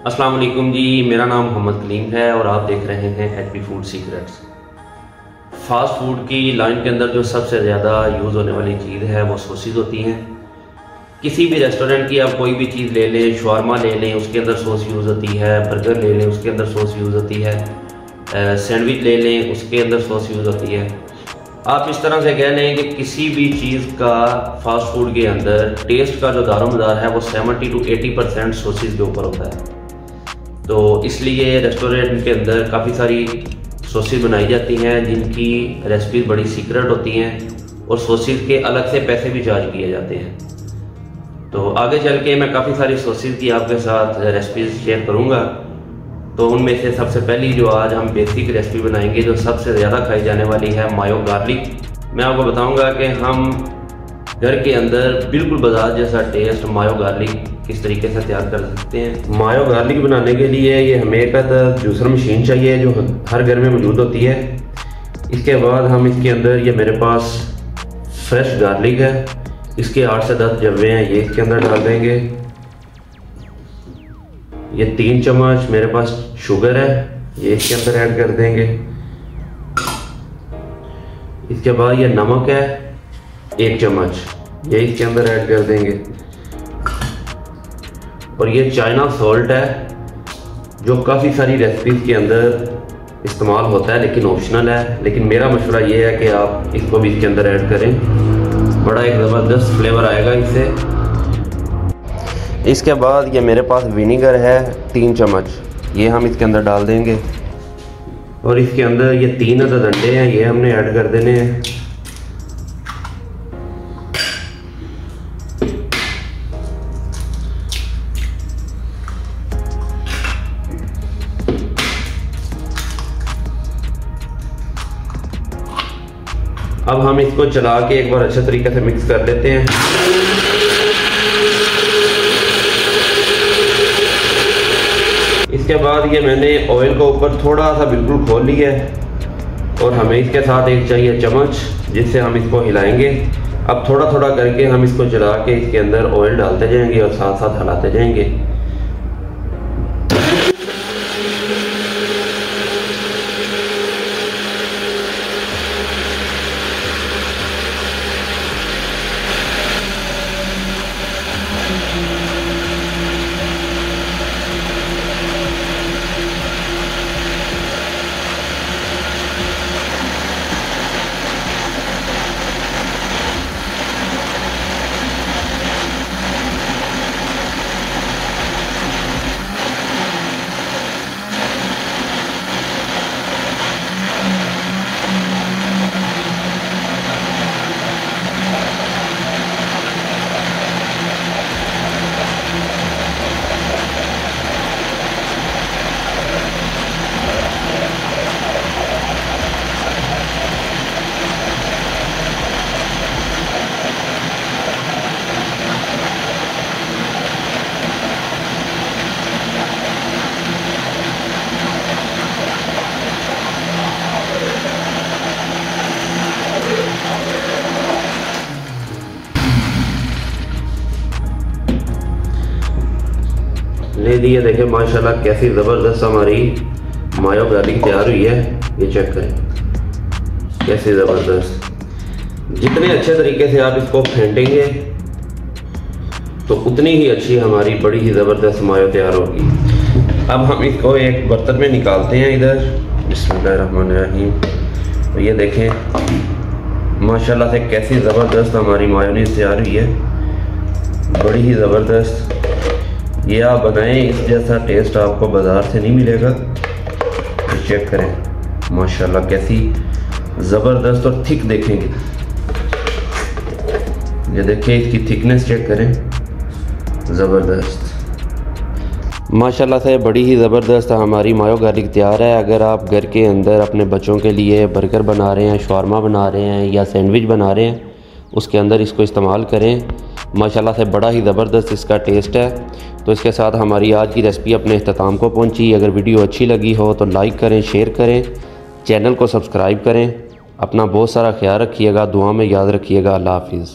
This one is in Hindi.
अस्सलाम वालेकुम जी, मेरा नाम मोहम्मद कलीम है और आप देख रहे हैं HP food secrets. Fast food की लाइन के अंदर जो सबसे ज़्यादा यूज़ होने वाली चीज़ है वो सॉसेज होती हैं। किसी भी रेस्टोरेंट की आप कोई भी चीज़ ले लें, शवारमा ले लें उसके अंदर सॉस यूज़ होती है, बर्गर ले लें उसके अंदर सॉस यूज़ होती है, सैंडविच ले लें उसके अंदर सॉस यूज़ होती है। आप इस तरह से कह लें कि किसी भी चीज़ का फास्ट फूड के अंदर टेस्ट का जो दारोमदार है वो 70 to 80% सॉसेज के ऊपर होता है। तो इसलिए रेस्टोरेंट के अंदर काफ़ी सारी सॉसेज बनाई जाती हैं जिनकी रेसिपीज़ बड़ी सीक्रेट होती हैं और सॉसेज के अलग से पैसे भी चार्ज किए जाते हैं। तो आगे चल के मैं काफ़ी सारी सॉसेज की आपके साथ रेसिपीज़ शेयर करूँगा। तो उनमें से सबसे पहली जो आज हम बेसिक रेसिपी बनाएंगे जो सबसे ज़्यादा खाई जाने वाली है मायो गार्लिक। मैं आपको बताऊँगा कि हम घर के अंदर बिल्कुल बाजार जैसा टेस्ट मायो गार्लिक किस तरीके से तैयार कर सकते हैं। मायो गार्लिक बनाने के लिए ये हमें एक जूसर मशीन चाहिए जो हर घर में मौजूद होती है। इसके बाद हम इसके अंदर, ये मेरे पास फ्रेश गार्लिक है, इसके 8 से 10 जब्बे हैं, ये इसके अंदर डाल देंगे। ये 3 चम्मच मेरे पास शुगर है, ये इसके अंदर ऐड कर देंगे। इसके बाद ये नमक है 1 चम्मच, ये इसके अंदर ऐड कर देंगे। और ये चाइना सॉल्ट है जो काफ़ी सारी रेसिपीज़ के अंदर इस्तेमाल होता है लेकिन ऑप्शनल है, लेकिन मेरा मशवरा ये है कि आप इसको भी इसके अंदर ऐड करें, बड़ा एक ज़बरदस्त फ्लेवर आएगा इससे। इसके बाद ये मेरे पास विनीगर है 3 चम्मच, ये हम इसके अंदर डाल देंगे। और इसके अंदर ये 3 अदद अंडे हैं, ये हमने ऐड कर देने हैं। अब हम इसको चला के एक बार अच्छे तरीके से मिक्स कर लेते हैं। इसके बाद ये मैंने ऑयल को ऊपर थोड़ा सा बिल्कुल खोल लिया है और हमें इसके साथ एक चाहिए चम्मच जिससे हम इसको हिलाएंगे। अब थोड़ा थोड़ा करके हम इसको चला के इसके अंदर ऑयल डालते जाएंगे और साथ साथ हिलाते जाएंगे। ले दिए, देखें माशाल्लाह कैसी ज़बरदस्त हमारी मायो गार्लिक तैयार हुई है। ये चेक करें कैसी ज़बरदस्त। जितने अच्छे तरीके से आप इसको फेंटेंगे तो उतनी ही अच्छी हमारी बड़ी ही ज़बरदस्त मायो तैयार होगी। अब हम इसको एक बर्तन में निकालते हैं इधर। बिस्मिल्लाहिर्रहमानिर्रहीम। तो ये देखें माशाल्लाह से कैसी ज़बरदस्त हमारी मायोनीज़ तैयार हुई है, बड़ी ही ज़बरदस्त। ये आप बनाएं, इस जैसा टेस्ट आपको बाज़ार से नहीं मिलेगा। तो चेक करें माशाल्लाह कैसी ज़बरदस्त और थिक देखेंगे। ये देखें इसकी थिकनेस चेक करें, ज़बरदस्त माशाल्लाह से बड़ी ही ज़बरदस्त हमारी मायो गार्लिक तैयार है। अगर आप घर के अंदर अपने बच्चों के लिए बर्गर बना रहे हैं, शवारमा बना रहे हैं या सैंडविच बना रहे हैं, उसके अंदर इसको इस्तेमाल करें। माशाल्लाह से बड़ा ही ज़बरदस्त इसका टेस्ट है। तो इसके साथ हमारी आज की रेसिपी अपने इख्तिताम को पहुंची। अगर वीडियो अच्छी लगी हो तो लाइक करें, शेयर करें, चैनल को सब्सक्राइब करें। अपना बहुत सारा ख्याल रखिएगा, दुआ में याद रखिएगा। अल्लाह हाफिज़।